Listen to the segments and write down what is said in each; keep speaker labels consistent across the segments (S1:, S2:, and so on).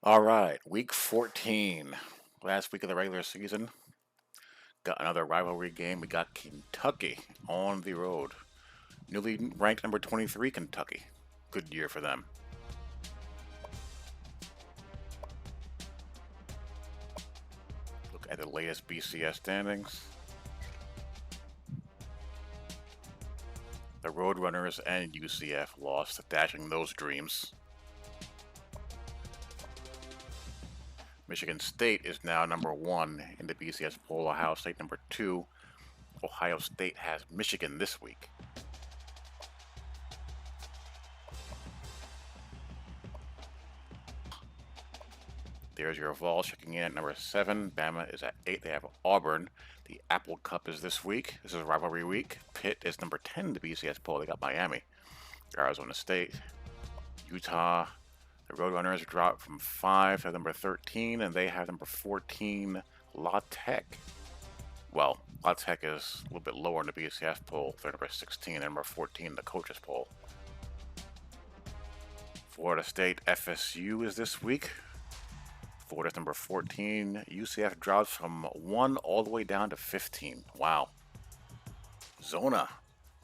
S1: All right, week 14. Last week of the regular season. Got another rivalry game. We got Kentucky on the road. Newly ranked number 23 Kentucky. Good year for them. Look at the latest BCS standings. The Roadrunners and UCF lost, dashing those dreams. Michigan State is now number 1 in the BCS poll. Ohio State number 2. Ohio State has Michigan this week. There's your Vols checking in at number 7. Bama is at 8. They have Auburn. The Apple Cup is this week. This is rivalry week. Pitt is number 10 in the BCS poll. They got Miami. Arizona State. Utah. The Roadrunners dropped from 5 to number 13, and they have number 14, La Tech. Well, La Tech is a little bit lower in the BCS poll. They're number 16 and number 14 in the coaches poll. Florida State FSU is this week. Florida's number 14. UCF drops from 1 all the way down to 15. Wow. Zona,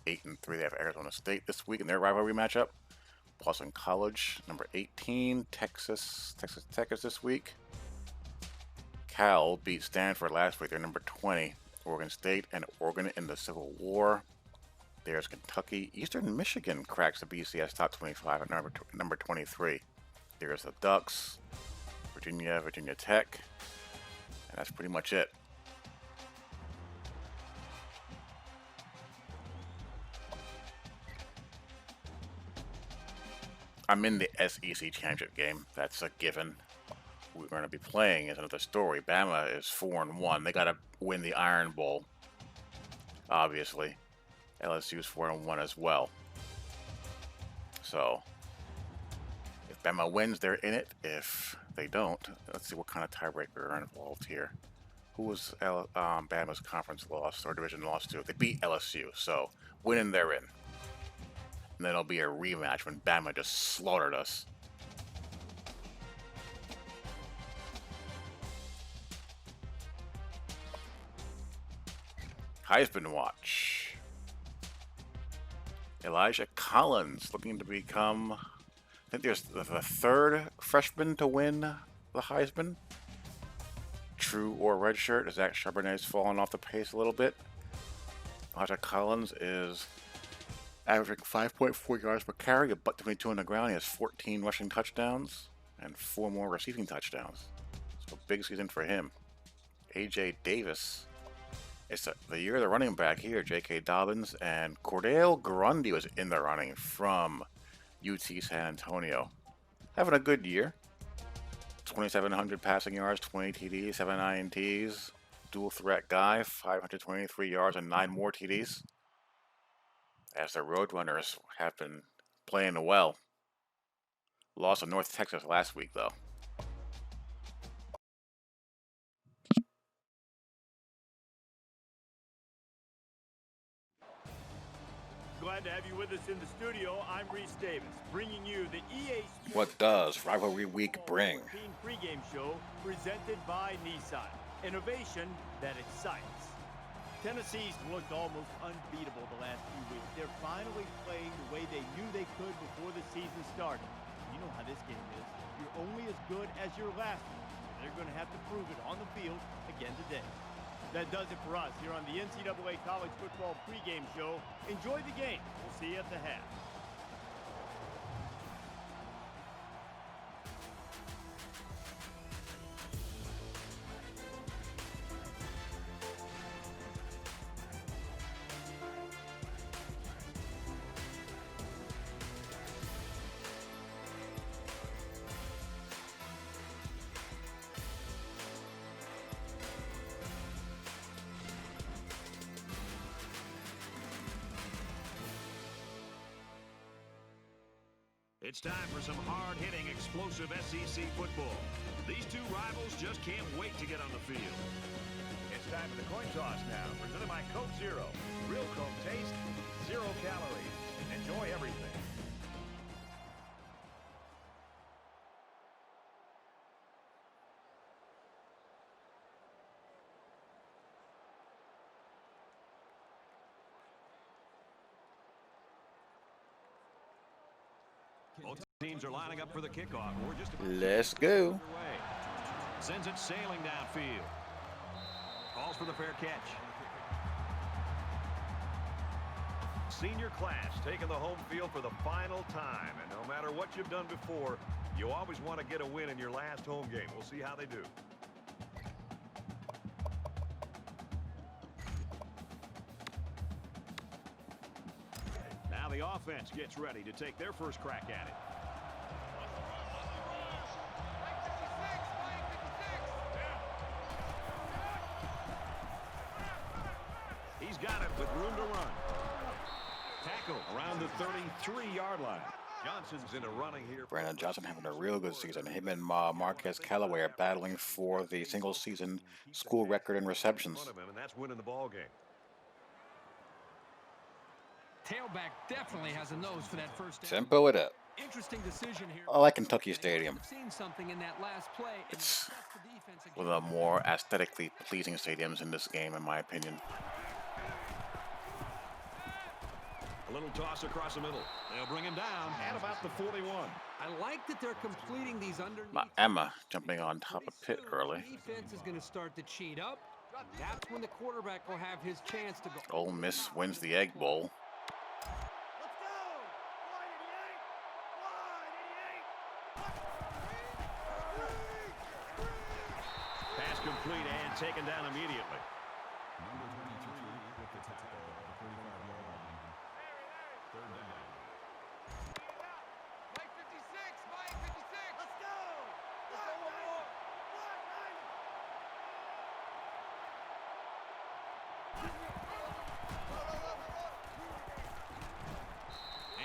S1: 8-3. They have Arizona State this week in their rivalry matchup. Boston College, number 18. Texas Tech is this week. Cal beat Stanford last week. They're number 20. Oregon State and Oregon in the Civil War. There's Kentucky. Eastern Michigan cracks the BCS top 25 at number 23. There's the Ducks. Virginia Tech, and that's pretty much it. I'm in the SEC championship game. That's a given. We're going to be playing is another story. Bama is 4-1. They got to win the Iron Bowl. Obviously, LSU is 4-1 as well. So, if Bama wins, they're in it. If they don't, let's see what kind of tiebreaker are involved here. Who was Bama's conference loss or division loss to? They beat LSU, so winning they're in. And then it'll be a rematch when Bama just slaughtered us. Heisman watch. Elijah Collins looking to become, I think there's the third freshman to win the Heisman. True or redshirt. Zach Charbonnet's fallen off the pace a little bit. Elijah Collins is averaging 5.4 yards per carry, a buck 22 on the ground. He has 14 rushing touchdowns and 4 more receiving touchdowns. So big season for him. AJ Davis. It's the year of the running back here. J.K. Dobbins and Cordell Grundy was in the running from UT San Antonio. Having a good year. 2,700 passing yards, 20 TDs, 7 INTs. Dual threat guy, 523 yards and 9 more TDs. As the Roadrunners have been playing well. Lost to North Texas last week, though.
S2: Glad to have you with us in the studio. I'm Reese Davis, bringing you the EA Sports
S1: What does Rivalry Week bring?
S2: Pregame show presented by Ncaa. Innovation that excites. Tennessee's looked almost unbeatable the last few weeks. They're finally playing the way they knew they could before the season started. You know how this game is. You're only as good as your last one. They're going to have to prove it on the field again today. That does it for us here on the NCAA College Football Pregame Show. Enjoy the game. We'll see you at the half.
S3: It's time for some hard-hitting, explosive SEC football. These two rivals just can't wait to get on the field.
S4: It's time for the coin toss now, presented by Coke Zero. Real Coke taste, 0 calories. Enjoy everything.
S3: teams are lining up for the kickoff. We're just about
S1: Let's go.
S3: underway. Sends it sailing downfield. Calls for the fair catch.
S4: Senior class taking the home field for the final time. And no matter what you've done before, you always want to get a win in your last home game. We'll see how they do.
S3: Now the offense gets ready to take their first crack at it. He's got it with room to run. Tackle around the 33-yard line.
S4: Johnson's into running here.
S1: Brandon Johnson having a real good season. Him and Marquez Callaway are battling for the single-season school record in receptions.
S4: And that's winning the ball game.
S5: Tailback definitely has a nose for that first down.
S1: Tempo it up.
S5: Interesting decision here.
S1: I like Kentucky Stadium.
S5: I've seen something in that last play. And
S1: It's
S5: they pressed the defense
S1: one of the more aesthetically pleasing stadiums in this game, in my opinion.
S3: A little toss across the middle. They'll bring him down at about the 41.
S5: I like that they're completing these underneath.
S1: Emma jumping on top of Pitt early.
S5: The defense is going to start to cheat up. That's when the quarterback will have his chance to go.
S1: Ole Miss wins the Egg Bowl.
S3: Pass complete and taken down immediately.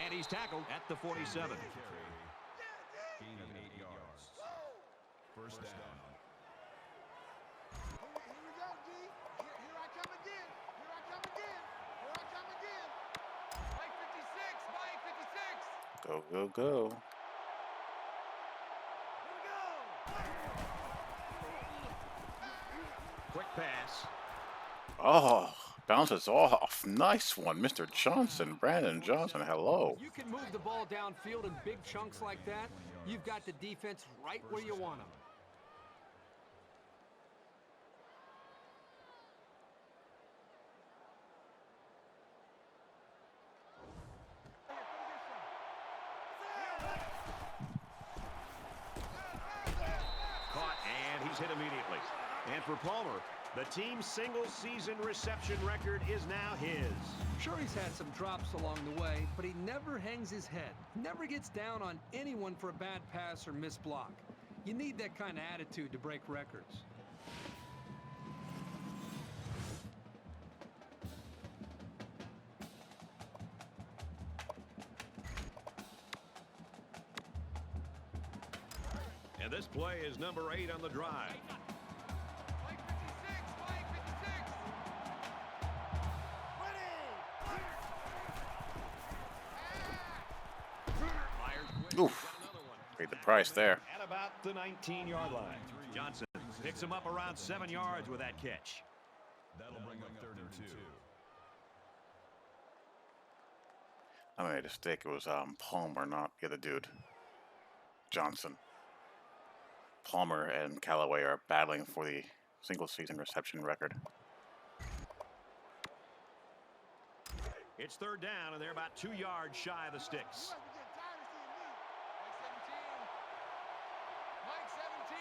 S3: And he's tackled at the 47.
S6: Gain of 8 yards. First down.
S7: Here we go, D. Here I come again. Here I come again. Here I come again. Mike 56. Mike 56.
S1: Go, go, go.
S3: Quick pass.
S1: Oh, bounces off. Nice one, Mr. Johnson. Brandon Johnson, hello.
S5: You can move the ball downfield in big chunks like that. You've got the defense right where you want them.
S3: Caught, and he's hit immediately. And for Palmer, the team's single-season reception record is now his.
S5: Sure, he's had some drops along the way, but he never hangs his head. Never gets down on anyone for a bad pass or missed block. You need that kind of attitude to break records.
S3: And this play is number 8 on the drive.
S7: Mike 56. Mike 56.
S1: Oof. Paid the price there.
S3: At about the 19-yard line. Johnson picks him up around 7 yards with that catch.
S6: That'll bring up 32.
S1: I made a mistake. It was Palmer, not the other dude. Johnson. Palmer and Callaway are battling for the single-season reception record.
S3: It's third down, and they're about 2 yards shy of the sticks.
S7: We're getting tired of seeing me. Mike 17.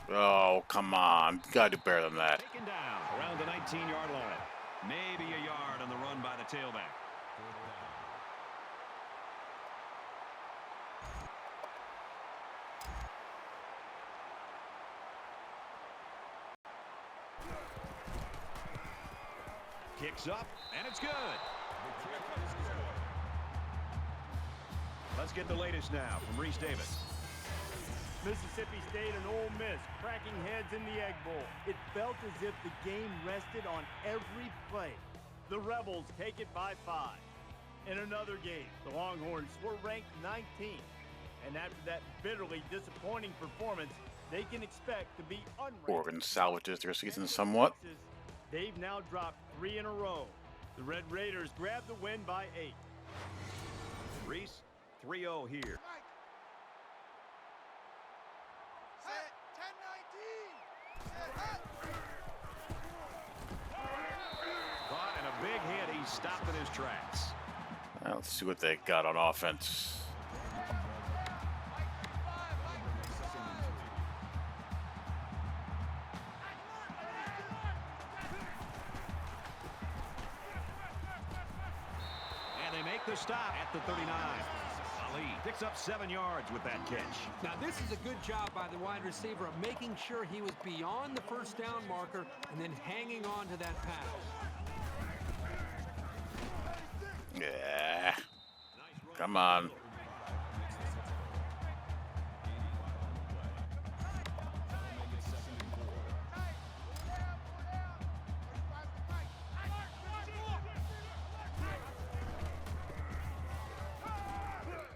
S7: Mike 17.
S1: Oh, come on. You gotta do better than that.
S3: Taken down around the 19-yard line. Maybe a yard on the run by the tailback. Kicks up, and it's good. Let's get the latest now from Reese Davis.
S2: Mississippi State and Ole Miss cracking heads in the Egg Bowl. It felt as if the game rested on every play. The Rebels take it by 5. In another game, the Longhorns were ranked 19th. And after that bitterly disappointing performance, they can expect to be unranked.
S1: Oregon salvages their season somewhat.
S2: They've now dropped 3 in a row. The Red Raiders grab the win by 8.
S3: Reese, 3-0 here.
S7: Set 10-19. Set hut.
S3: Caught in a big hit. He's stopped in his tracks.
S1: Well, let's see what they got on offense.
S3: And they make the stop at the 39. Ali picks up 7 yards with that catch.
S5: Now, this is a good job by the wide receiver of making sure he was beyond the first down marker and then hanging on to that pass.
S1: Yeah. Come on.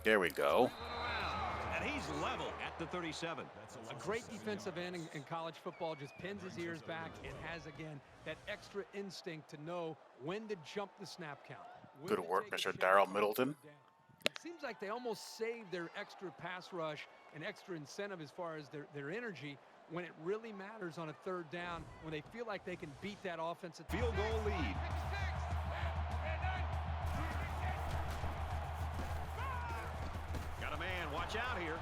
S1: There we go.
S3: And he's level at the 37.
S5: A great defensive end in college football just pins his ears back and has, again, that extra instinct to know when to jump the snap count. when
S1: Good
S5: to
S1: work,
S5: take a
S1: Mr.
S5: chance
S1: Darrell
S5: on
S1: Middleton.
S5: third down. It seems like they almost save their extra pass rush and extra incentive as far as their energy when it really matters on a third down, when they feel like they can beat that offensive
S3: Field goal lead. Got a man. Watch out here.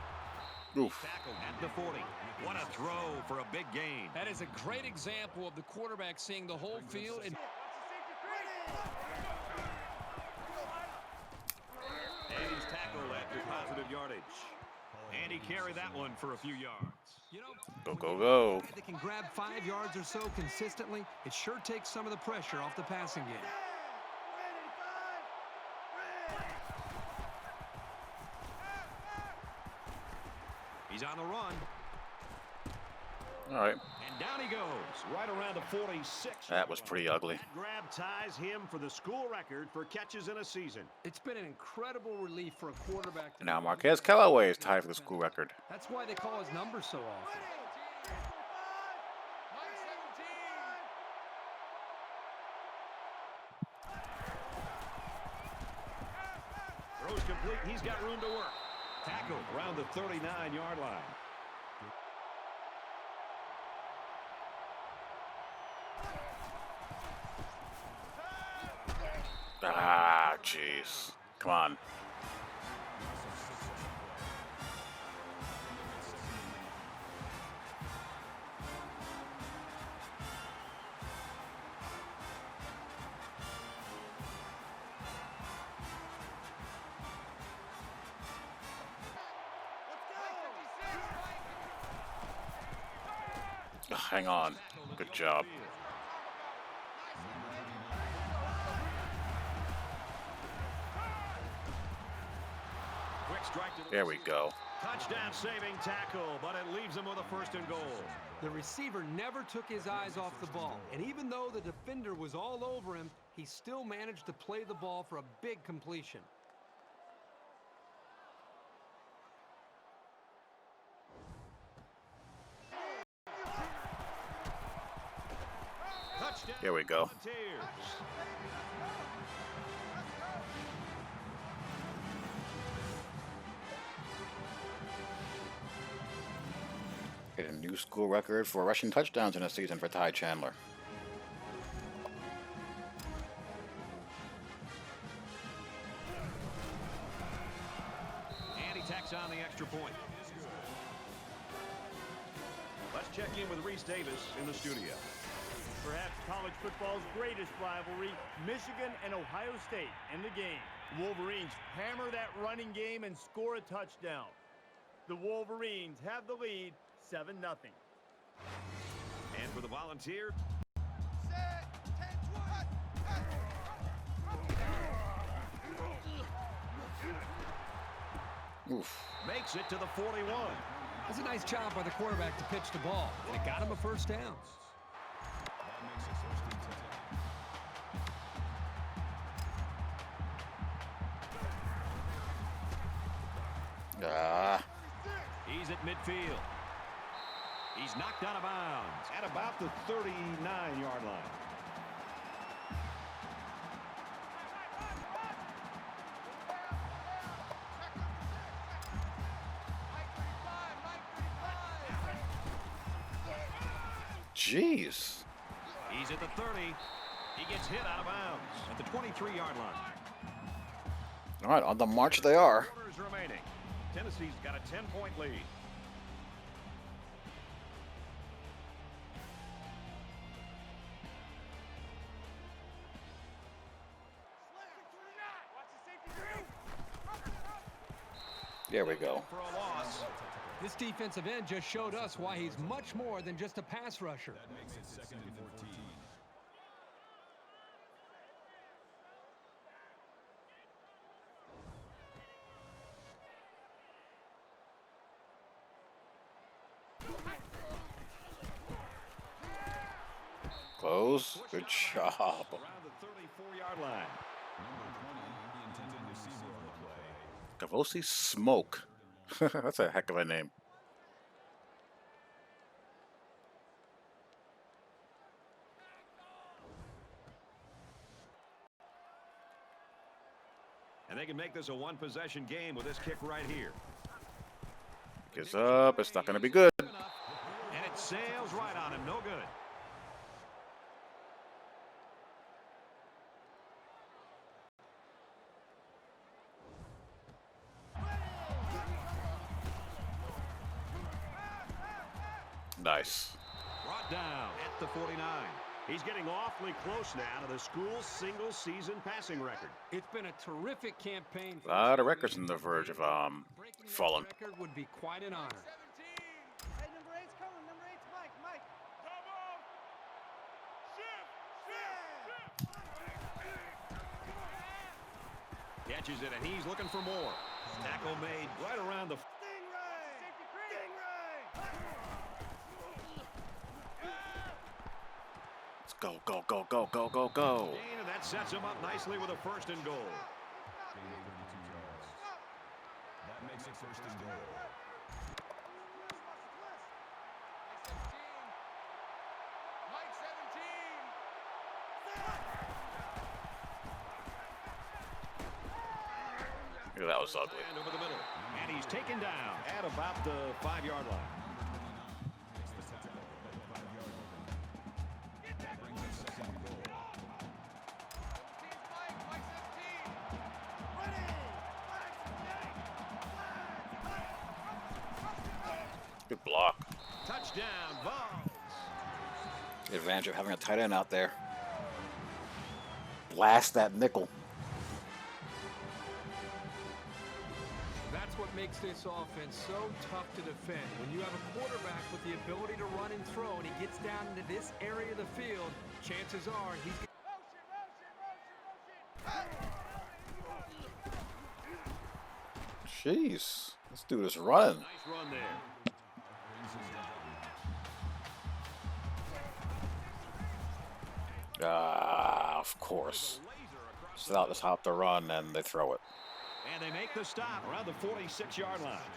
S1: Oof.
S3: Tackled at the 40. What a throw for a big gain.
S5: That is a great example of the quarterback seeing the whole field. And
S3: And he's tackled after positive yardage. And he carried that one for a few yards.
S5: you know,
S1: Go,
S5: when
S1: go,
S5: you
S1: go.
S5: have a guy that can grab 5 yards or so consistently, it sure takes some of the pressure off the passing game.
S3: He's on the run.
S1: All right.
S3: And down he goes, right around the 46.
S1: That was pretty ugly.
S3: That grab ties him for the school record for catches in a season.
S5: It's been an incredible relief for a quarterback.
S1: Now Marquez Callaway is tied for the school record.
S5: That's why they call his number so often.
S3: Throws complete. He's got room to work. Tackle around the 39-yard line.
S1: Ah, jeez. Come on. Hang on. Good job.
S3: Quick strike to the
S1: There we go.
S3: touchdown saving tackle, but it leaves him with a 1st and goal.
S5: The receiver never took his eyes off the ball. And even though the defender was all over him, he still managed to play the ball for a big completion.
S3: Touchdown.
S1: Here we go.
S3: Volunteers.
S1: Hit a new school record for rushing touchdowns in a season for Ty Chandler.
S3: And he tacks on the extra point. Let's check in with Reese Davis in the studio.
S2: Perhaps college football's greatest rivalry, Michigan and Ohio State in the game. Wolverines hammer that running game and score a touchdown. The Wolverines have the lead 7-0.
S3: And for the Volunteers,
S7: Set 10-1.
S1: Oof.
S3: makes it to the 41.
S5: That's a nice job by the quarterback to pitch the ball. And it got him a 1st down.
S6: That makes it 1st and 10.
S1: Ah.
S3: He's at midfield. He's knocked out of bounds at about the 39-yard line.
S1: Jeez.
S3: He's at the 30. He gets hit out of bounds at the 23-yard line.
S1: All right, on the march they are.
S3: Quarters remaining. Tennessee's got a 10-point lead.
S1: There we go.
S3: For a loss.
S5: This defensive end just showed us why he's much more than just a pass rusher.
S6: That makes it 2nd and 14.
S1: Close. Good job.
S3: Around the 34-yard line.
S6: Number 20, the intended receiver on the play.
S1: Cavosi Smoke. That's a heck of a name.
S3: And they can make this a one-possession game with this kick right here.
S1: Gets up. It's not going to be good.
S3: And it sails right on him. No good.
S1: Nice.
S3: Brought down at the 49. He's getting awfully close now to the school's single-season passing record.
S5: It's been a terrific campaign.
S1: A lot of records on the verge of
S5: Breaking that
S1: falling.
S5: record would be quite an honor.
S7: 17. Hey, number 8's coming. Number 8's Mike. Mike. Double. Shift.
S3: Catches it, and he's looking for more. Tackle made right around the...
S7: Stingray. Safety Stingray.
S1: Let's go, go, go, go, go, go, go.
S3: And that sets him up nicely with a 1st and goal.
S6: Gain of 32 yards. That makes it 1st and goal.
S7: Mike 17.
S1: Yeah, that was ugly.
S3: And over the middle. And he's taken down at about the 5-yard line.
S6: Makes the tackle at the 5-yard line. That brings it 2nd and goal.
S7: 17's Mike. Mike 17. Ready.
S1: Good block.
S3: Touchdown, Vols.
S1: The advantage of having a tight end out there. Blast that nickel.
S5: That's what makes this offense so tough to defend. When you have a quarterback with the ability to run and throw, and he gets down into this area of the field, chances are he's...
S1: Jeez. This dude is running.
S3: Nice run there.
S1: Of course. So that was hop the run, and they throw it.
S3: And they make the stop around the 46-yard line.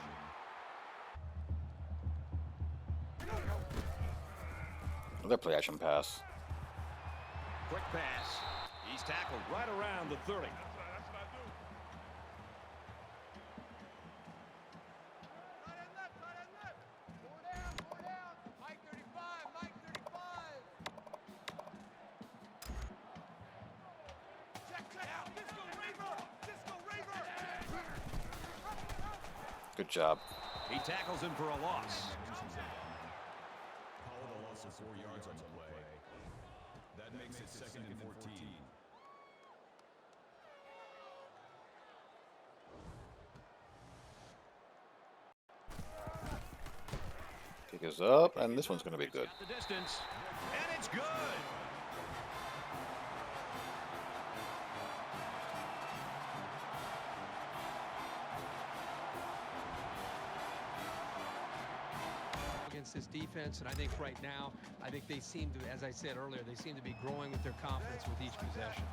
S1: Another play action pass.
S3: Quick pass. He's tackled right around the 30.
S7: Mike 35. Mike 35. Check out. Disco Raver. Disco Raver.
S1: Good job.
S3: He tackles him for a loss.
S6: Call it a loss of 4 yards on the play. That makes it 2nd and 14.
S1: Kick is up, and this one's going to be good.
S3: Got the distance, and it's good.
S5: against this defense, and I think right now, I think they seem to, as I said earlier, they seem to be growing with their confidence with each possession.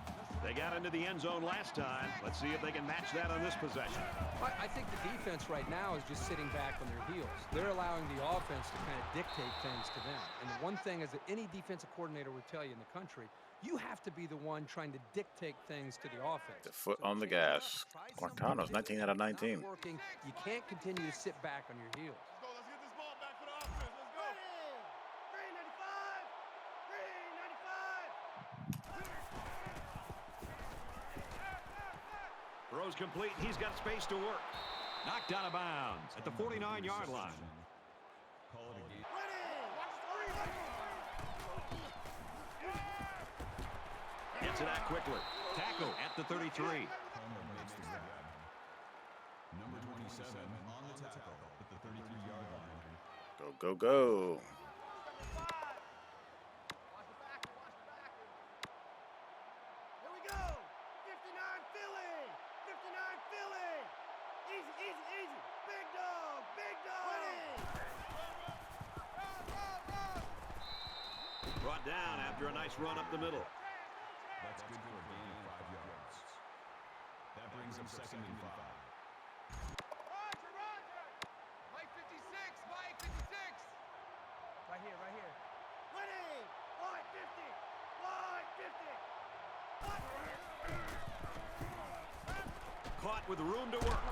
S3: They got into the end zone last time. Let's see if they can match that on this possession.
S5: I think the defense right now is just sitting back on their heels. They're allowing the offense to kind of dictate things to them. And the one thing is that any defensive coordinator would tell you in the country, you have to be the one trying to dictate things to the offense.
S1: The foot on the gas. Cortano's 19 out of 19.
S5: Working, you can't continue to sit back on your heels.
S7: Let's get this ball back for the offense. Let's go. 395.
S3: Throws complete. He's got space to work. Knocked out of bounds at the 49-yard line.
S6: Call it a game.
S3: Gets it out quickly. Tackle at the 33.
S6: Palmer makes the grab. Number 27 on the tackle at the 33-yard line.
S1: Go, go, go.
S7: Here we go. 59 Philly. 59 Philly. Easy, easy, easy. Big dog. Big dog.
S3: Brought down after a nice run up the middle.
S6: That's good for a gain of 5 yards. That brings him 2nd and 5.
S7: Roger, Roger. Mike 56. Mike 56. Right here, right here. Ready. Wide 50. Wide 50.
S3: Caught with room to work.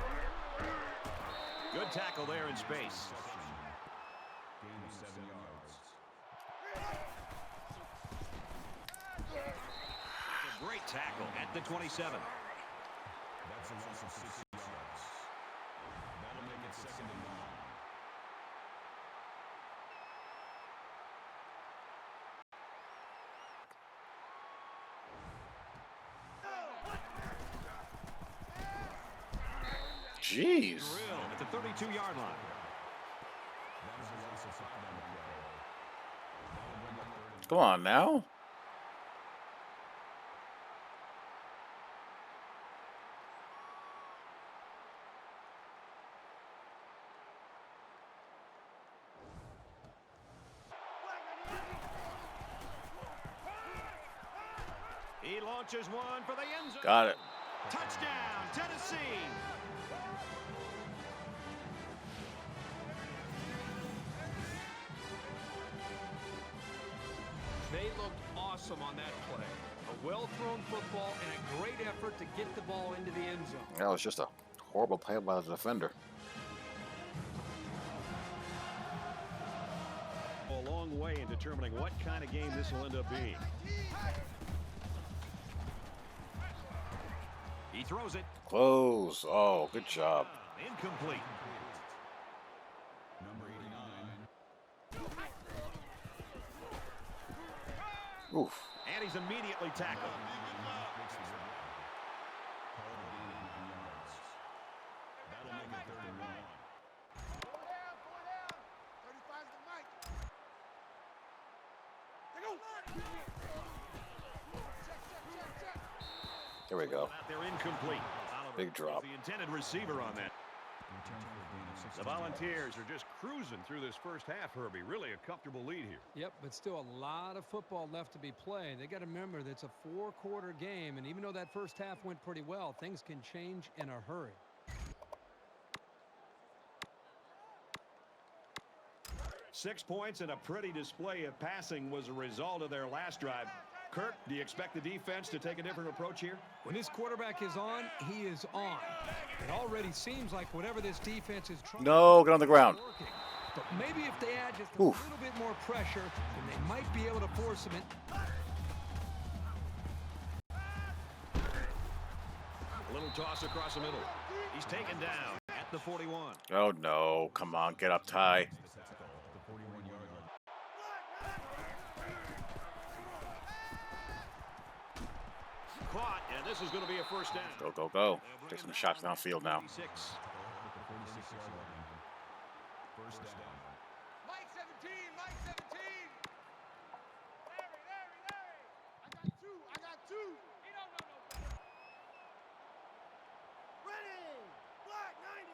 S3: Good tackle there in space.
S6: Gain of 7 yards.
S3: Great tackle at the 27.
S6: That's a loss of 6 yards. That'll make it 2nd and 9.
S1: Jeez.
S3: Drill at the 32-yard line.
S6: That is a loss of 5 on the play. That'll bring up 3rd and
S1: Come on now.
S3: He launches one for the end zone.
S1: Got it.
S3: Touchdown, Tennessee.
S5: They looked awesome on that play. A well-thrown football and a great effort to get the ball into the end zone.
S1: That was just a horrible play by the defender.
S3: A long way in determining what kind of game this will end up being. He throws it.
S1: Close. Oh, good job.
S3: Incomplete.
S6: number 89.
S1: Oof.
S3: And he's immediately tackled.
S6: Makes the grab. Call it a gain of 9 yards. That'll make it 3rd and 1.
S7: Pull down, pull down. 35's the mic. They go. Check, check, check, check.
S1: There we go.
S3: Out there incomplete. Oliver
S1: Big drop.
S3: was the intended receiver on that.
S6: Return for a gain of 16
S3: The Volunteers are just cruising through this first half, Herbie. Really a comfortable lead here.
S5: Yep, but still a lot of football left to be played. They got to remember that it's a 4-quarter game, and even though that first half went pretty well, things can change in a hurry.
S3: Six points and a pretty display of passing was a result of their last drive. Kirk, do you expect the defense to take a different approach here?
S5: When this quarterback is on, he is on. It already seems like whatever this defense is trying
S1: No, get on the ground.
S5: is working. But maybe if they add just a
S1: Oof.
S5: little bit more pressure, then they might be able to force him in.
S3: A little toss across the middle. He's taken down at the 41.
S1: Oh, no. Come on. Get up, Ty.
S6: the 41-yard line.
S3: Caught, and this is going to be a first down.
S1: Go, go, go. Take some shots downfield now.
S3: 46.
S6: At the 46-yard line. First down.
S7: Mike 17, Mike 17. Larry, Larry, Larry. I got two. He don't know no better. Ready. Black 90.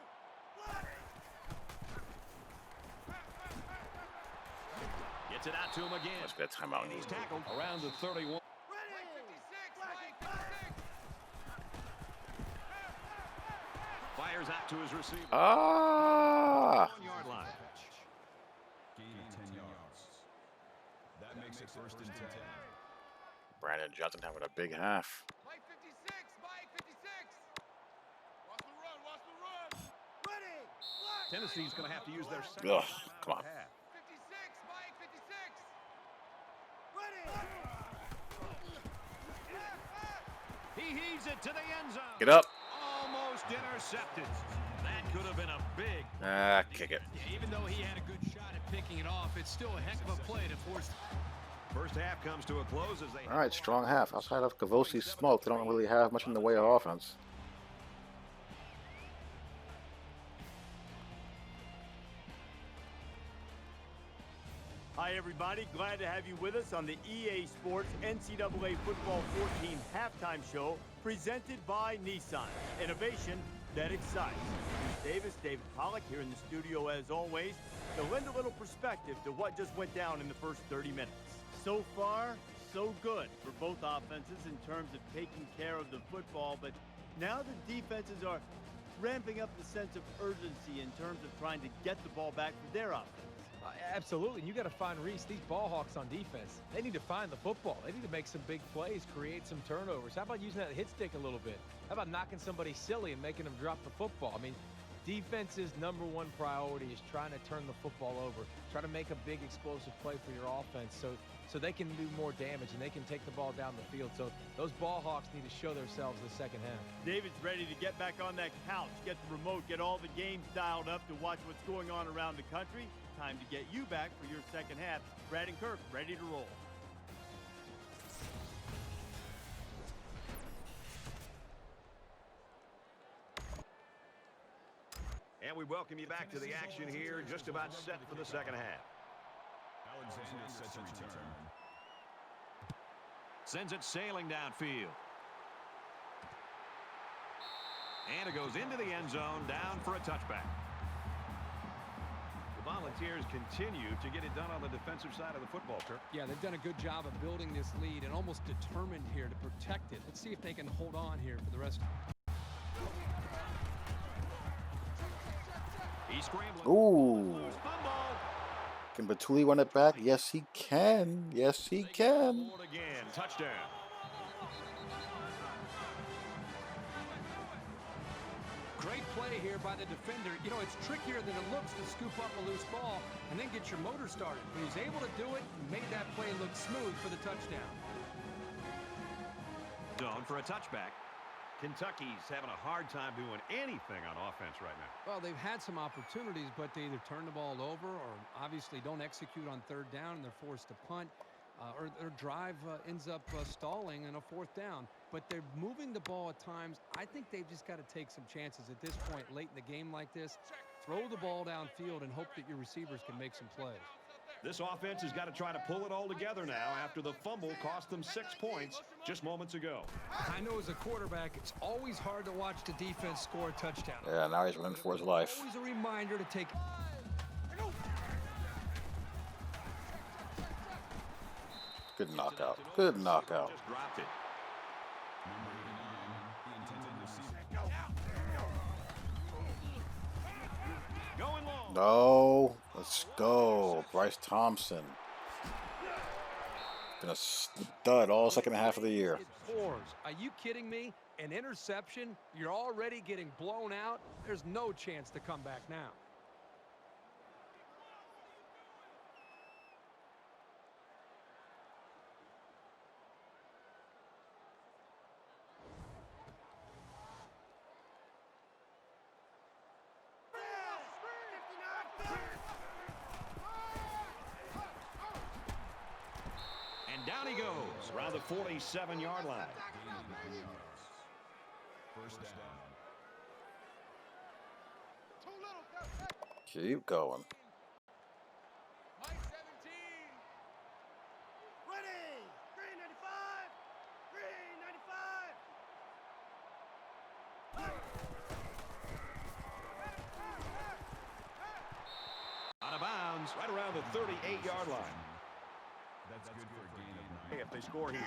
S7: Black.
S3: Gets it out to him again.
S1: Let's get a timeout.
S3: He's tackled around the 31.
S7: Ready. Mike 56, Mike 56.
S3: Fires out to his receiver.
S1: Ah!
S3: 1-yard line.
S6: Gain of 10 yards. That makes it 1st and 10.
S1: Brandon Johnson having a big half.
S7: Mike 56, Mike 56. Watch the run, watch the run. Ready. Black.
S3: Tennessee's going to have to use their second
S1: Ugh,
S3: timeout
S1: come
S3: of
S1: on.
S3: the half.
S7: 56, Mike 56. Ready.
S3: He heaves it to the end zone.
S1: Get up.
S4: intercepted. That could have been a big...
S1: Kick it.
S5: Yeah, even though he had a good shot at picking it off, it's still a heck of a play to force.
S4: First half comes to a close as they...
S1: All right, strong half. Outside of Cavosi's smoke, they don't really have much in the way of offense.
S2: Hi, everybody. Glad to have you with us on the EA Sports NCAA Football 14 halftime show presented by Nissan. Innovation that excites. Bruce Davis, David Pollack here in the studio as always to lend a little perspective to what just went down in the first 30 minutes. So far, so good for both offenses in terms of taking care of the football, but now the defenses are ramping up the sense of urgency in terms of trying to get the ball back for their offense.
S8: Absolutely. You got to find Reese. These ball hawks on defense, they need to find the football. They need to make some big plays, create some turnovers. How about using that hit stick a little bit? How about knocking somebody silly and making them drop the football? I mean, defense's number one priority is trying to turn the football over, try to make a big explosive play for your offense so they can do more damage and they can take the ball down the field. So those ball hawks need to show themselves in the second half.
S2: David's ready to get back on that couch, get the remote, get all the games dialed up to watch what's going on around the country. Time to get you back for your second half. Brad and Kirk ready to roll.
S4: And we welcome you back to the action here, just about set for the second half.
S6: Alexander set to return.
S4: Sends it sailing downfield. And it goes into the end zone, down for a touchback. The Volunteers continue to get it done on the defensive side of the football, Kirk.
S5: Yeah, they've done a good job of building this lead and almost determined here to protect it. Let's see if they can hold on here for the rest.
S4: He's scrambling.
S1: Ooh.
S4: Loose fumble.
S1: Can Batuli run it back? Yes, he can. Yes, he can.
S4: Again, touchdown.
S5: Great play here by the defender. You know, it's trickier than it looks to scoop up a loose ball and then get your motor started. But he was able to do it and made that play look smooth for the touchdown.
S4: Zone for a touchback. Kentucky's having a hard time doing anything on offense right now.
S5: Well, they've had some opportunities, but they either turn the ball over or obviously don't execute on third down and they're forced to punt. Or their drive ends up stalling in a fourth down. But they're moving the ball at times. I think they've just got to take some chances at this point late in the game like this. Throw the ball downfield and hope that your receivers can make some plays.
S3: This offense has got to try to pull it all together now after the fumble cost them 6 points just moments ago.
S5: I know as a quarterback, it's always hard to watch the defense score a touchdown.
S1: Yeah, now he's running for his life.
S5: Always a reminder to take...
S1: Good knockout. Good knockout.
S4: Just dropped it.
S6: Number 89, the intended receiver.
S4: Going long.
S1: No. Let's go. Bryce Thompson. Been a stud all second half of the year.
S5: Are you kidding me? An interception? You're already getting blown out? There's no chance to come back now.
S3: And down he goes around the 47-yard line.
S6: Gain of 9 yards. First down.
S7: Too little, Kirk.
S1: Keep going.
S7: Mike 17. Ready. Green 95. Green 95.
S3: Out of bounds right around the 38-yard line.
S6: That's good for a gain of 9.
S4: If they score here.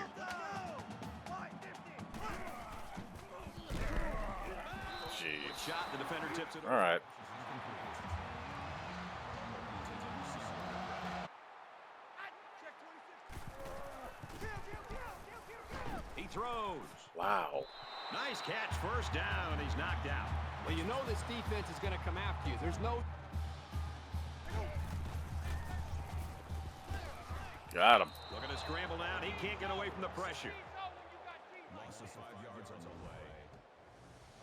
S1: Jeez.
S3: Shot, the defender tips it.
S1: All right.
S3: He throws.
S1: Wow.
S3: Nice catch, first down, and he's knocked out.
S5: Well, you know this defense is going to come after you. There's no...
S1: Got him.
S3: Looking to scramble down. He can't get away from the pressure.
S6: Loss of 5 yards on the play.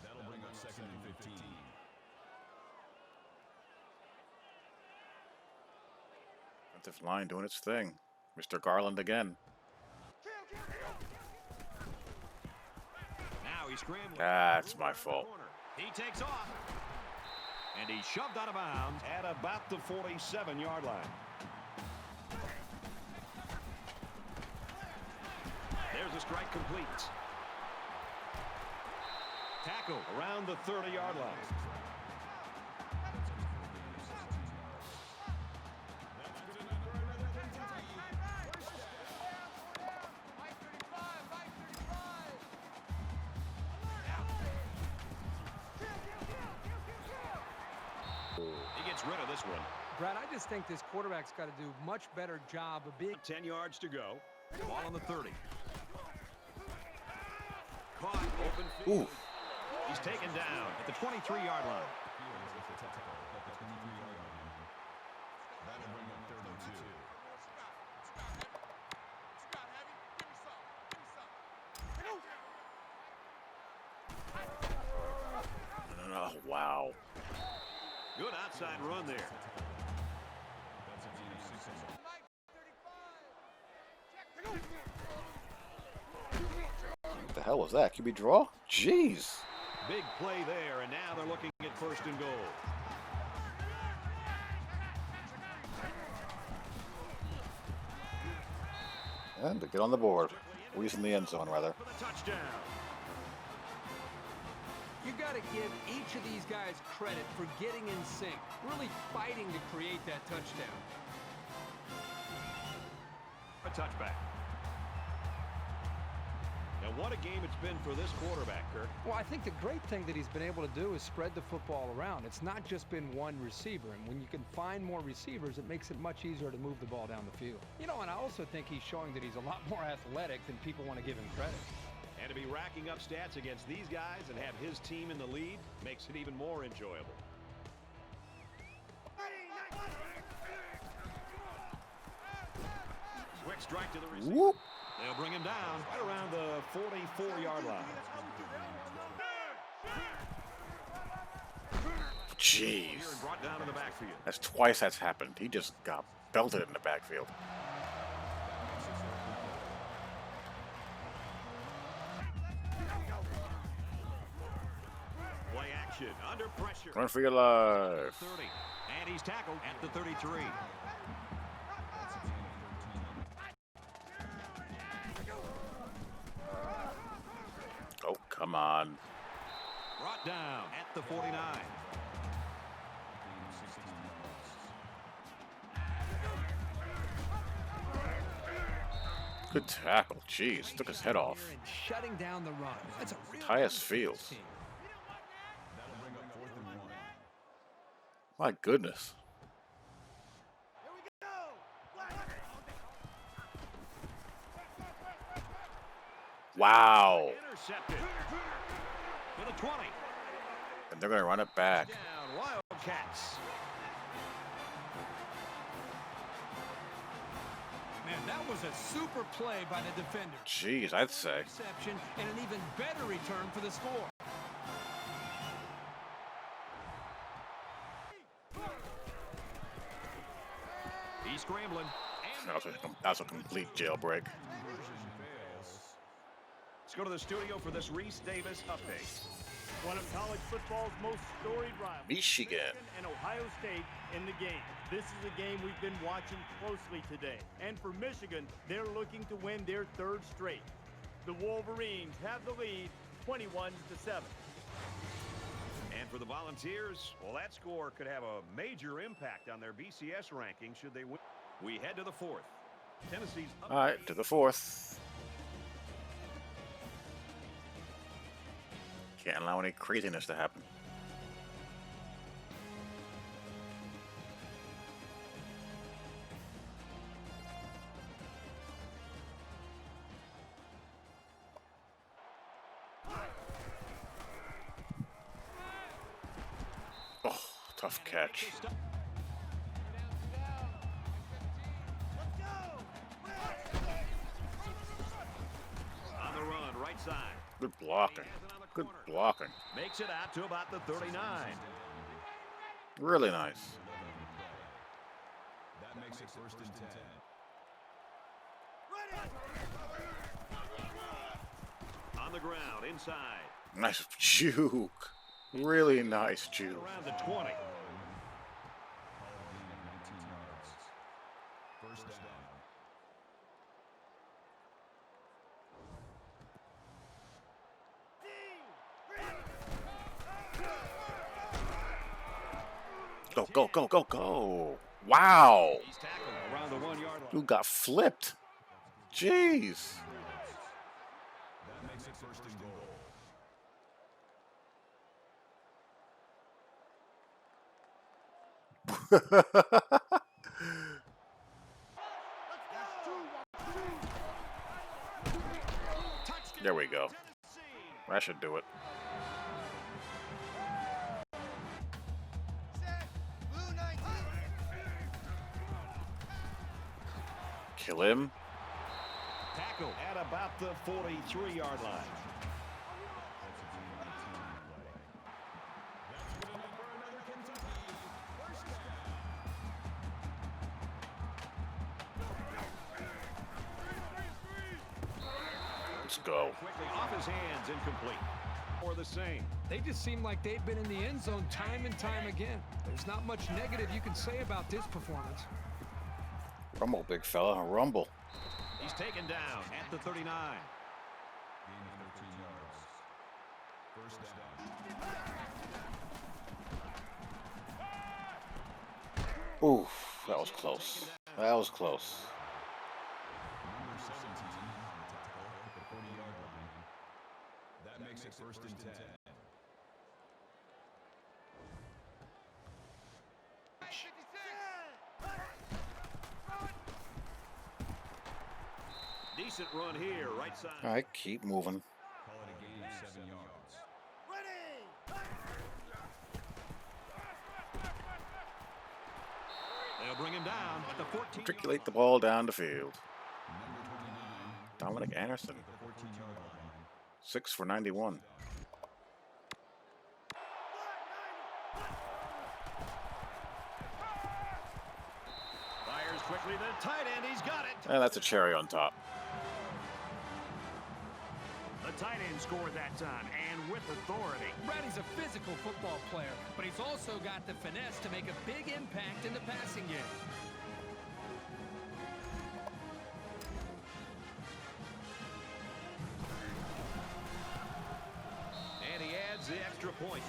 S6: That'll bring on 2nd and 15.
S1: Offensive line doing its thing. Mr. Garland again.
S3: Now he's scrambling.
S1: That's my fault.
S3: He takes off. And he's shoved out of bounds at about the 47-yard line. There's a strike complete. Tackle around the 30-yard line. He gets rid of this one.
S5: Brad, I just think this quarterback's got to do a much better job of being...
S3: 10 yards to go. Ball on the 30. Caught open field.
S1: Ooh.
S3: He's taken down at the 23-yard line.
S6: That'll bring up 32.
S1: Oh, wow.
S3: Good outside run there.
S1: What the hell was that? QB draw? Jeez.
S3: Big play there, and now they're looking at 1st and goal.
S1: And to get on the board. We're using the end zone, rather.
S3: For the touchdown.
S5: You got to give each of these guys credit for getting in sync, really fighting to create that touchdown.
S3: A touchback. Now, what a game it's been for this quarterback, Kirk.
S5: Well, I think the great thing that he's been able to do is spread the football around. It's not just been one receiver, and when you can find more receivers, it makes it much easier to move the ball down the field. You know, and I also think he's showing that he's a lot more athletic than people want to give him credit.
S3: And to be racking up stats against these guys and have his team in the lead makes it even more enjoyable. Quick strike to the receiver.
S1: Whoop.
S3: They'll bring him down right around the 44-yard line.
S1: Jeez.
S3: Brought down in the backfield.
S1: That's twice that's happened. He just got belted in the backfield.
S3: Play action under pressure.
S1: Run for your life.
S3: 30, and he's tackled at the 33.
S1: Oh, come on.
S3: Brought down at the 49.
S1: Good tackle. Jeez, took his head off.
S5: And shutting down the run. That's a real
S1: Tyus Fields.
S5: team.
S6: That'll bring up 4th and 1.
S1: My goodness.
S7: Here we go.
S1: Wow.
S3: Intercepted. To the 20.
S1: And they're going to run it back.
S3: Down, Wildcats.
S5: Man, that was a super play by the defender.
S1: Jeez, I'd say.
S5: Reception and an even better return for the score.
S3: He's scrambling.
S1: That's a complete jailbreak.
S3: Let's go to the studio for this Reese Davis update.
S2: One of college football's most storied rivals.
S1: Michigan.
S2: And Ohio State in the game. This is a game we've been watching closely today. And for Michigan, they're looking to win their 3rd straight. The Wolverines have the lead 21-7.
S3: And for the Volunteers, well, that score could have a major impact on their BCS ranking should they win. We head to the 4th. Tennessee's up.
S1: All right, to the 4th. Can't allow any craziness to happen. Oh, tough catch.
S3: On the run, right side.
S1: Good blocking.
S3: He has it on the
S1: Good blocking.
S4: Makes it out to about the 39.
S1: Really nice.
S6: That makes it first and 10.
S4: On the ground, inside.
S1: Nice juke. Really nice juke.
S4: Around the 20.
S6: Call it a gain of 19 yards. First down.
S1: Go, go, go, go, go. Wow.
S4: He's tackled around the 1 yard line.
S1: Dude got flipped. Jeez.
S6: That makes it first and goal.
S1: There we go. That should do it.
S7: Set. Blue 19.
S1: Kill him.
S4: Tackle at about the 43-yard line.
S6: That's a gain of 18 on the play. That's good enough for another Kentucky. First down.
S1: Let's go.
S4: Quickly off his hands, incomplete. Or the same.
S5: They just seem like they've been in the end zone time and time again. There's not much negative you can say about this performance.
S1: Rumble, big fella. Rumble.
S4: He's taken down at the 39.
S6: Gain of 13 yards. First down.
S1: Oof. That was close. That was close.
S6: Number 17 on the tackle at the 40-yard line. That makes it first and 10.
S4: Decent run here, right side.
S1: All right, keep moving.
S6: Call it a gain of 7 yards.
S4: They'll bring him down at the 14.
S1: Matriculate the ball down the field.
S6: Number 29
S1: Dominic Anderson.
S6: at the 14-yard line.
S1: 6 for 91.
S4: Fires quickly, the tight end, he's got it.
S1: And that's a cherry on top.
S4: The tight end scored that time, and with authority.
S5: Brady's a physical football player, but he's also got the finesse to make a big impact in the passing game.
S4: And he adds the extra point.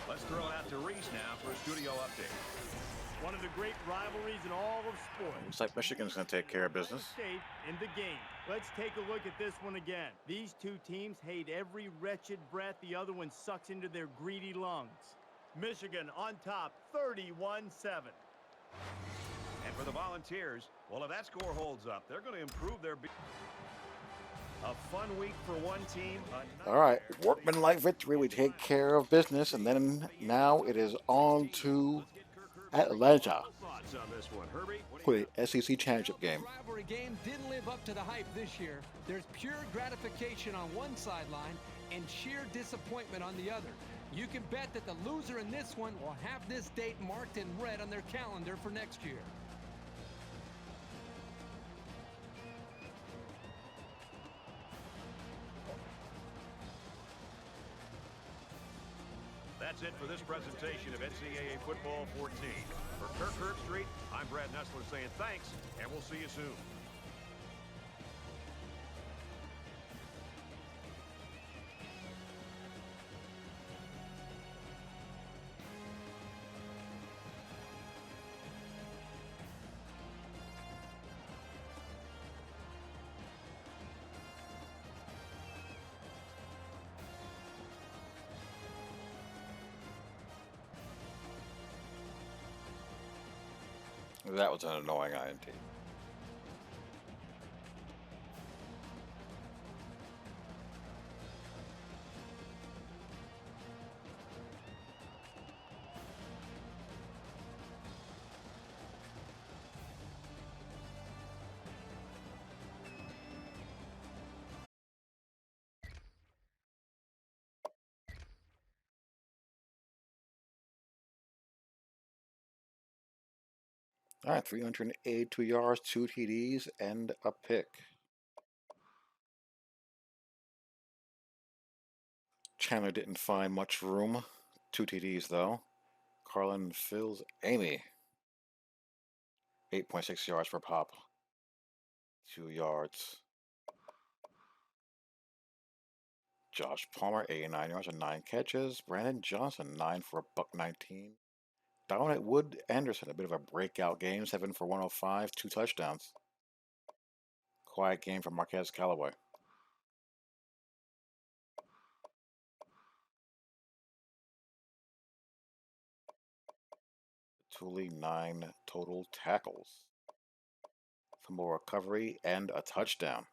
S4: Let's throw it out to Reese now for a studio update.
S2: One of the great rivalries in all of sports.
S1: Looks like Michigan's going to take care of business.
S2: State in the game. Let's take a look at this one again. These two teams hate every wretched breath the other one sucks into their greedy lungs. Michigan on top, 31-7.
S4: And for the Volunteers, well, if that score holds up, they're going to improve their... A fun week for one team.
S1: All right, workmanlike victory. We take care of business, and then now it is on to Atlanta
S4: Thoughts on this one, Herbie?
S1: for the SEC championship game.
S5: The rivalry game didn't live up to the hype this year. There's pure gratification on one sideline and sheer disappointment on the other. You can bet that the loser in this one will have this date marked in red on their calendar for next year.
S4: That's it for this presentation of NCAA Football 14. For Kirk Herbstreit, I'm Brad Nessler saying thanks, and we'll see you soon.
S1: That was an annoying INT. All right, 382 yards, 2 TDs, and a pick. Chandler didn't find much room. 2 TDs, though. Carlin fills Amy. 8.6 yards per pop. 2 yards. Josh Palmer, 89 yards and 9 catches. Brandon Johnson, 9 for $119. Dominic Wood Anderson, a bit of a breakout game, 7 for 105, 2 touchdowns. Quiet game for Marquez Callaway. Tooley, 9 total tackles. Fumble recovery and a touchdown.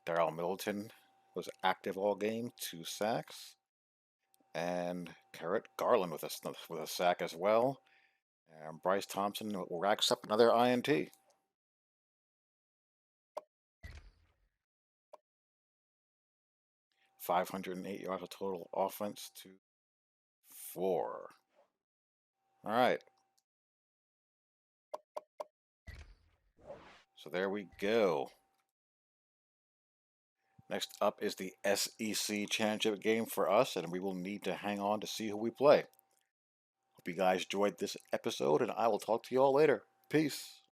S1: Darrell Middleton was active all game, 2 sacks. And Garrett Garland with a sack as well. And Bryce Thompson racks up another INT. .508 yards of total offense to 4. All right. So there we go. Next up is the SEC Championship game for us, and we will need to hang on to see who we play. Hope you guys enjoyed this episode, and I will talk to you all later. Peace.